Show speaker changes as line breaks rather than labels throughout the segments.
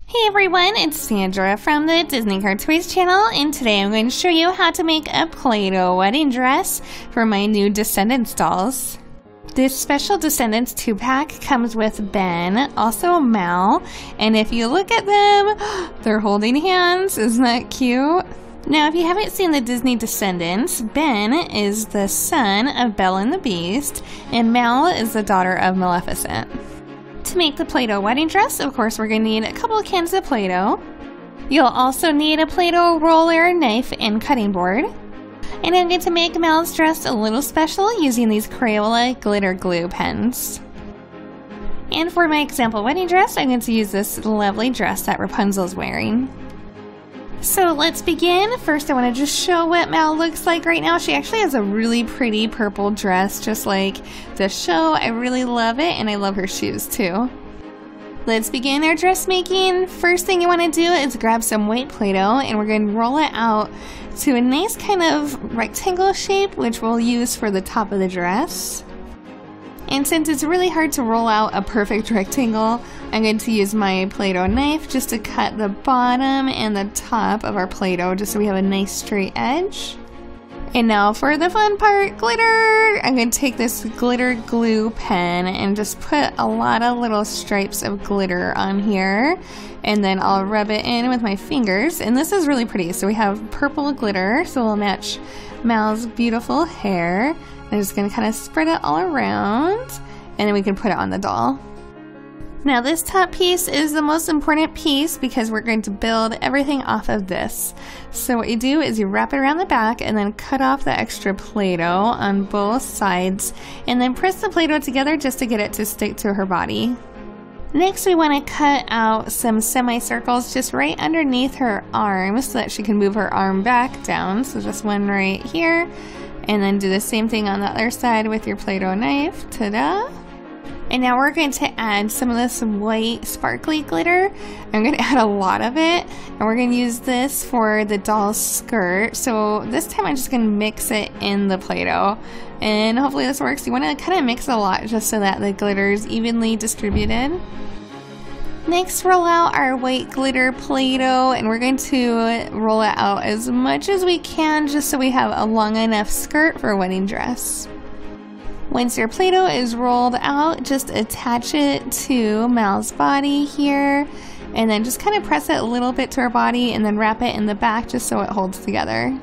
Hey everyone, it's Sandra from the Disney Car Toys channel, and today I'm going to show you how to make a Play-Doh wedding dress for my new Descendants dolls. This special Descendants 2-pack comes with Ben, also Mal, and if you look at them, they're holding hands. Isn't that cute? Now, if you haven't seen the Disney Descendants, Ben is the son of Belle and the Beast, and Mal is the daughter of Maleficent. To make the Play-Doh wedding dress, of course, we're going to need a couple of cans of Play-Doh. You'll also need a Play-Doh roller, knife, and cutting board. And I'm going to make Mal's dress a little special using these Crayola glitter glue pens. And for my example wedding dress, I'm going to use this lovely dress that Rapunzel's wearing. So let's begin. First, I want to just show what Mal looks like right now. She actually has a really pretty purple dress, just like the show. I really love it, and I love her shoes too. Let's begin our dressmaking. First thing you want to do is grab some white Play-Doh, and we're going to roll it out to a nice kind of rectangle shape, which we'll use for the top of the dress. And since it's really hard to roll out a perfect rectangle, I'm going to use my Play-Doh knife just to cut the bottom and the top of our Play-Doh just so we have a nice straight edge. And now for the fun part, glitter! I'm going to take this glitter glue pen and just put a lot of little stripes of glitter on here. And then I'll rub it in with my fingers. And this is really pretty. So we have purple glitter, so we'll match Mal's beautiful hair. I'm just going to kind of spread it all around, and then we can put it on the doll. Now this top piece is the most important piece because we're going to build everything off of this. So what you do is you wrap it around the back and then cut off the extra Play-Doh on both sides, and then press the Play-Doh together just to get it to stick to her body. Next, we want to cut out some semicircles just right underneath her arm so that she can move her arm back down. So just one right here. And then do the same thing on the other side with your Play-Doh knife. Ta-da! And now we're going to add some of this white sparkly glitter. I'm going to add a lot of it. And we're going to use this for the doll's skirt. So this time I'm just going to mix it in the Play-Doh. And hopefully this works. You want to kind of mix a lot just so that the glitter is evenly distributed. Next, roll out our white glitter Play-Doh, and we're going to roll it out as much as we can just so we have a long enough skirt for a wedding dress. Once your Play-Doh is rolled out, just attach it to Mal's body here, and then just kind of press it a little bit to her body and then wrap it in the back just so it holds together.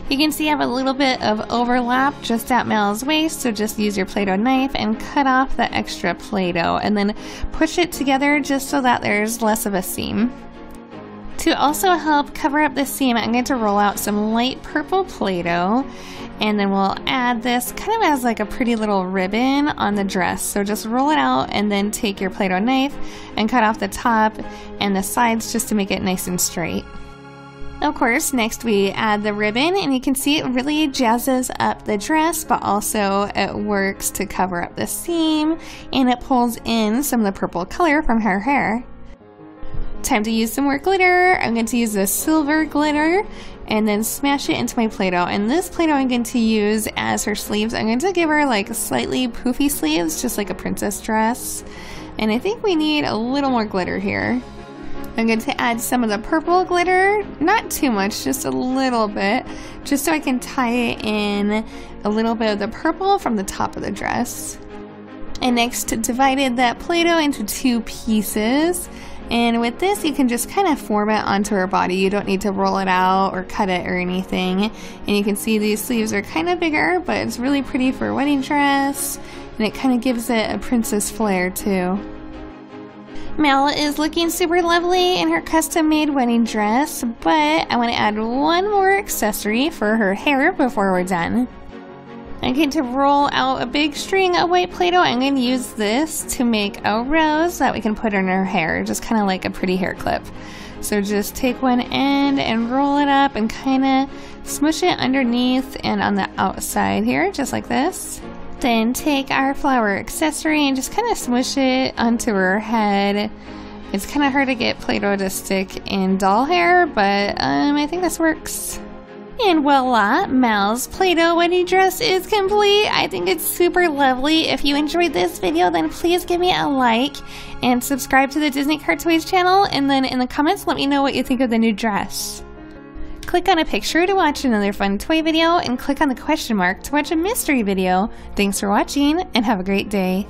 You can see I have a little bit of overlap just at Mal's waist, so just use your Play-Doh knife and cut off the extra Play-Doh and then push it together just so that there's less of a seam. To also help cover up the seam, I'm going to roll out some light purple Play-Doh, and then we'll add this kind of as like a pretty little ribbon on the dress. So just roll it out and then take your Play-Doh knife and cut off the top and the sides just to make it nice and straight. Of course, next we add the ribbon, and you can see it really jazzes up the dress, but also it works to cover up the seam, and it pulls in some of the purple color from her hair. Time to use some more glitter. I'm going to use this silver glitter and then smash it into my Play-Doh. And this Play-Doh I'm going to use as her sleeves. I'm going to give her like slightly poofy sleeves, just like a princess dress. And I think we need a little more glitter here. I'm going to add some of the purple glitter, not too much, just a little bit, just so I can tie it in a little bit of the purple from the top of the dress. And next, divided that Play-Doh into two pieces, and with this you can just kind of form it onto her body. You don't need to roll it out or cut it or anything. And you can see these sleeves are kind of bigger, but it's really pretty for a wedding dress, and it kind of gives it a princess flair too. Mal is looking super lovely in her custom-made wedding dress, but I want to add one more accessory for her hair before we're done. I'm going to roll out a big string of white Play-Doh. I'm going to use this to make a rose that we can put in her hair, just kind of like a pretty hair clip. So just take one end and roll it up and kind of smush it underneath and on the outside here, just like this. Then take our flower accessory and just kind of smush it onto her head. It's kind of hard to get Play-Doh to stick in doll hair, but I think this works. And voila, Mal's Play-Doh wedding dress is complete. I think it's super lovely. If you enjoyed this video, then please give me a like and subscribe to the Disney Car Toys channel, and then in the comments let me know what you think of the new dress. Click on a picture to watch another fun toy video, and click on the question mark to watch a mystery video. Thanks for watching, and have a great day.